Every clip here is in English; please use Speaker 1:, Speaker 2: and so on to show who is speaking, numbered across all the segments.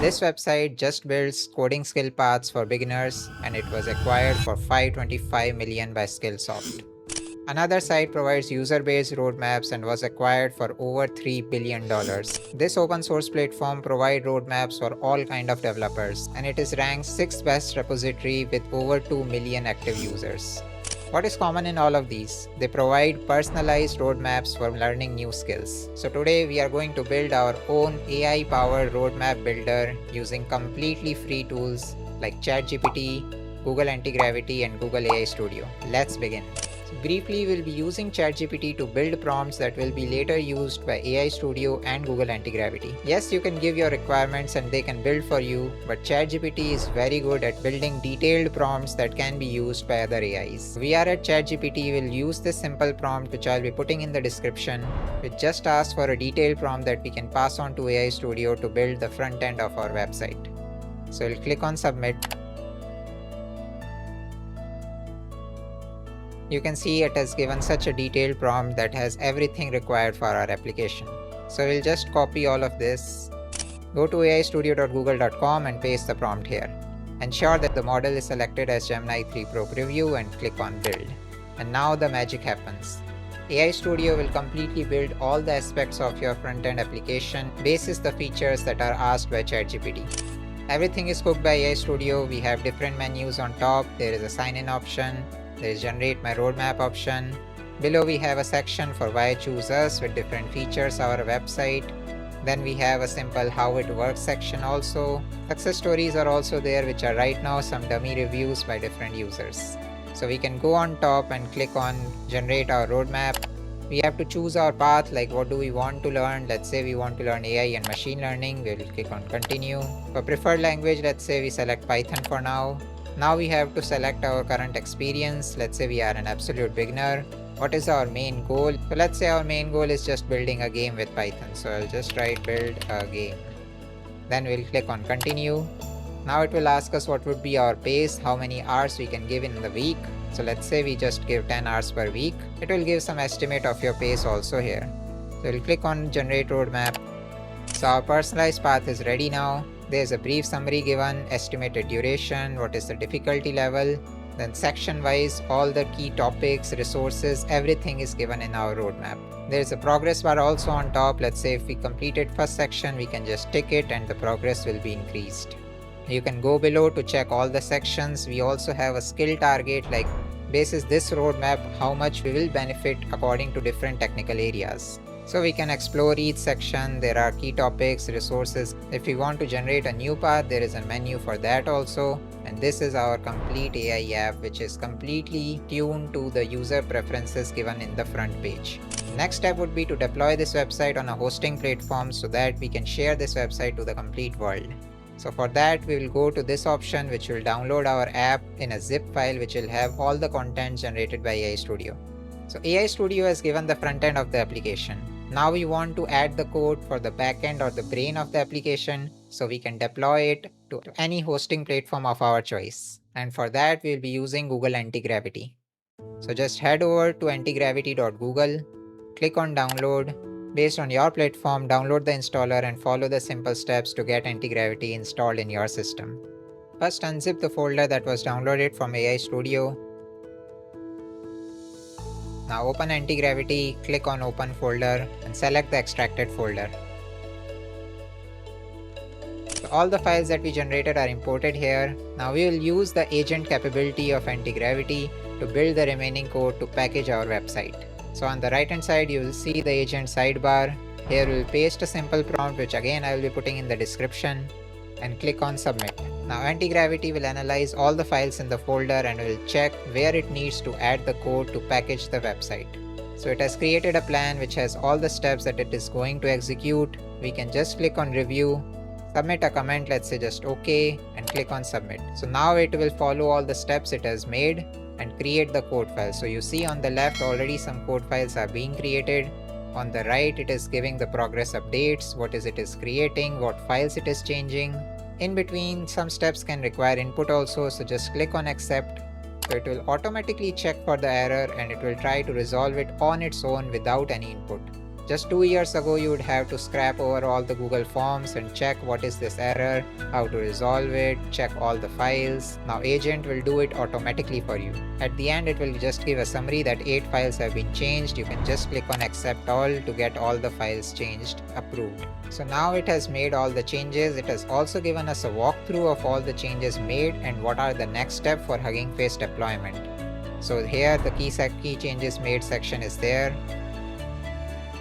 Speaker 1: This website just builds coding skill paths for beginners, and it was acquired for $525 million by Skillsoft. Another site provides user-based roadmaps and was acquired for over $3 billion. This open source platform provides roadmaps for all kinds of developers, and it is ranked 6th best repository with over 2 million active users. What is common in all of these? They provide personalized roadmaps for learning new skills. So today we are going to build our own AI-powered roadmap builder using completely free tools like ChatGPT, Google Antigravity, and Google AI Studio. Let's begin. So briefly, we'll be using ChatGPT to build prompts that will be later used by AI Studio and Google Antigravity. Yes, you can give your requirements and they can build for you, but ChatGPT is very good at building detailed prompts that can be used by other AIs. We are at ChatGPT will use this simple prompt which I'll be putting in the description, which just asks for a detailed prompt that we can pass on to AI Studio to build the front end of our website. So we'll click on submit. You can see it has given such a detailed prompt that has everything required for our application. So we'll just copy all of this, go to aistudio.google.com and paste the prompt here. Ensure that the model is selected as Gemini 3 Pro Preview and click on build. And now the magic happens. AI Studio will completely build all the aspects of your front-end application basis the features that are asked by ChatGPT. Everything is cooked by AI Studio. We have different menus on top. There is a sign-in option. There is generate my roadmap option. Below we have a section for why choose us with different features of our website. Then we have a simple how it works section also. Success stories are also there, which are right now some dummy reviews by different users. So we can go on top and click on generate our roadmap. We have to choose our path, like what do we want to learn. Let's say we want to learn AI and machine learning. We'll click on continue. For preferred language, let's say we select Python for now. Now we have to select our current experience. Let's say we are an absolute beginner. What is our main goal? So let's say our main goal is just building a game with Python. So I'll just write build a game. Then we'll click on continue. Now it will ask us what would be our pace, how many hours we can give in the week. So let's say we just give 10 hours per week. It will give some estimate of your pace also here. So we'll click on generate roadmap. So our personalized path is ready now. There's a brief summary given, estimated duration, what is the difficulty level, then section wise all the key topics, resources, everything is given in our roadmap. There's a progress bar also on top. Let's say if we completed first section, we can just tick it and the progress will be increased. You can go below to check all the sections. We also have a skill target, like basis this roadmap how much we will benefit according to different technical areas. So we can explore each section. There are key topics, resources. If we want to generate a new path, there is a menu for that also. And this is our complete AI app, which is completely tuned to the user preferences given in the front page. Next step would be to deploy this website on a hosting platform so that we can share this website to the complete world. So for that, we will go to this option, which will download our app in a zip file, which will have all the content generated by AI Studio. So AI Studio has given the front end of the application. Now we want to add the code for the backend or the brain of the application, so we can deploy it to any hosting platform of our choice. And for that, we'll be using Google Antigravity. So just head over to antigravity.google, click on download. Based on your platform, download the installer and follow the simple steps to get Antigravity installed in your system. First, unzip the folder that was downloaded from AI Studio. Now open Antigravity, click on open folder and select the extracted folder. So all the files that we generated are imported here. Now we will use the agent capability of Antigravity to build the remaining code to package our website. So on the right hand side, you will see the agent sidebar. Here we will paste a simple prompt, which again I will be putting in the description, and click on submit. Now Antigravity will analyze all the files in the folder and will check where it needs to add the code to package the website. So it has created a plan which has all the steps that it is going to execute. We can just click on review, submit a comment, let's say just OK, and click on submit. So now it will follow all the steps it has made and create the code file. So you see on the left already some code files are being created. On the right, it is giving the progress updates, what is it is creating, what files it is changing. In between, some steps can require input also, so just click on accept. So it will automatically check for the error and it will try to resolve it on its own without any input. Just 2 years ago, you would have to scrap over all the Google Forms and check what is this error, how to resolve it, check all the files. Now Agent will do it automatically for you. At the end, it will just give a summary that 8 files have been changed. You can just click on accept all to get all the files changed, approved. So now it has made all the changes. It has also given us a walkthrough of all the changes made and what are the next step for Hugging Face deployment. So here the key changes made section is there.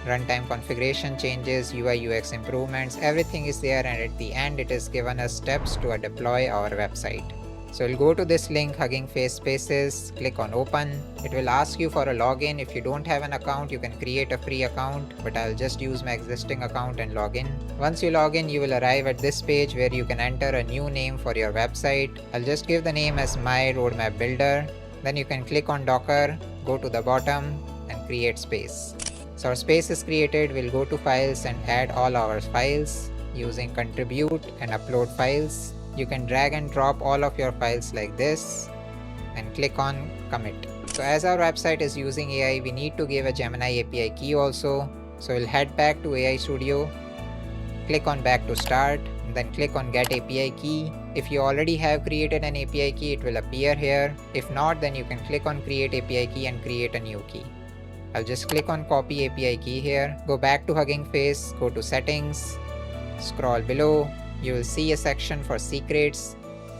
Speaker 1: Runtime configuration changes, UI UX improvements, everything is there, and at the end it is given us steps to deploy our website. So we'll go to this link, Hugging Face Spaces, click on open. It will ask you for a login. If you don't have an account, you can create a free account, but I'll just use my existing account and log in. Once you log in, you will arrive at this page where you can enter a new name for your website. I'll just give the name as My Roadmap Builder. Then you can click on Docker, go to the bottom and create space. So our space is created. We'll go to files and add all our files using contribute and upload files. You can drag and drop all of your files like this and click on commit. So as our website is using AI, we need to give a Gemini API key also. So we'll head back to AI Studio, click on back to start, and then click on get API key. If you already have created an API key, it will appear here. If not, then you can click on create API key and create a new key. I'll just click on copy API key here, go back to Hugging Face, go to settings, scroll below, you will see a section for secrets,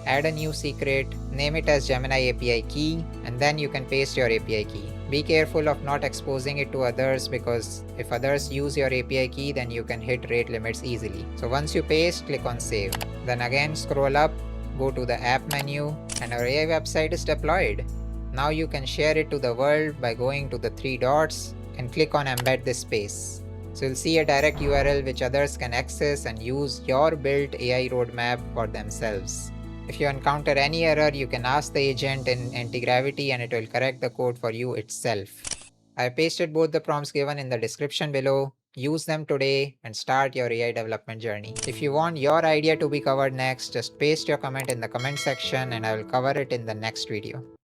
Speaker 1: add a new secret, name it as Gemini API key, and then you can paste your API key. Be careful of not exposing it to others, because if others use your API key, then you can hit rate limits easily. So once you paste, click on save. Then again scroll up, go to the app menu, and our AI website is deployed. Now you can share it to the world by going to the 3 dots and click on embed this space. So you'll see a direct URL which others can access and use your built AI roadmap for themselves. If you encounter any error, you can ask the agent in Antigravity and it will correct the code for you itself. I pasted both the prompts given in the description below. Use them today and start your AI development journey. If you want your idea to be covered next, just paste your comment in the comment section and I will cover it in the next video.